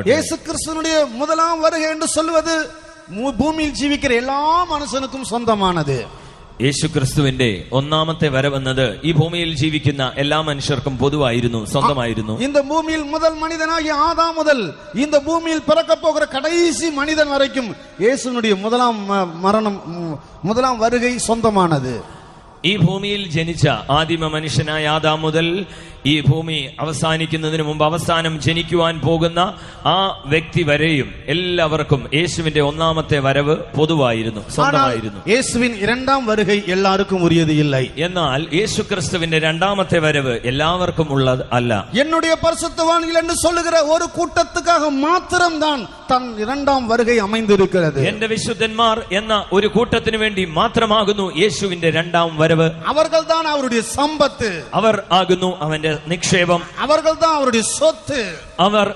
இயேசு கிறிஸ்துவினுடைய முதலாம் வருகை என்று சொல்வது ഭൂമിയിൽ ജീവിക്കുന്ന എല്ലാ മനുഷ്യർക്കും സ്വന്തമാണത്. യേശു ക്രിസ്തുവിന്റെ ഒന്നാമത്തെ വരവെന്നത് ഈ ഭൂമിയിൽ ജീവിക്കുന്ന എല്ലാ മനുഷ്യർക്കും പൊതുവായിരുന്നു, സ്വന്തമായിരുന്നു. இந்த பூமியில் முதல் மனிதனாகிய ஆதாம் முதல் இந்த பூமியில் பிறக்க போகிற கடைசி மனிதன் வரைக்கும் இயேசுனுடைய முதலாம் வருகை சொந்தமானது. ഈ ഭൂമിയിൽ ജനിച്ച ആദിമ മനുഷ്യനായ ആദാം മുതൽ ഈ ഭൂമി അവസാനിക്കുന്നതിന് മുമ്പ് അവസാനം ജനിക്കുവാൻ പോകുന്ന ആ വ്യക്തി വരെയും എല്ലാവർക്കും യേശുവിന്റെ ഒന്നാമത്തെ വരവ് പൊതുവായിരുന്നു, സ്വന്തമായിരുന്നു. യേശുവിൻ இரண்டாம் வருகை எல்லாருக்கும் உரியது இல்லை. എന്നാൽ യേശു ക്രിസ്തുവിന്റെ രണ്ടാമത്തെ വരവ് എല്ലാവർക്കും ഉള്ളത് അല്ല. என்னுடைய பரிசுத்தவான்கள் என்று சொல்லுகிற ஒரு கூட்டத்துக்காக மாத்திரம்தான் தன் இரண்டாம் வருகை அமைந்திருக்கிறது. എന്റെ വിശുദ്ധന്മാർ എന്ന ഒരു കൂട്ടത്തിന് വേണ്ടി മാത്രമാകുന്നു യേശുവിന്റെ രണ്ടാം വരവ്. அவர்கள்தான் அவருடைய சம்பத்து, അവർ ആകുന്നു അവന്റെ നിക്ഷേപം, அவர்கள்தான் அவருடைய சொத்து. അവർ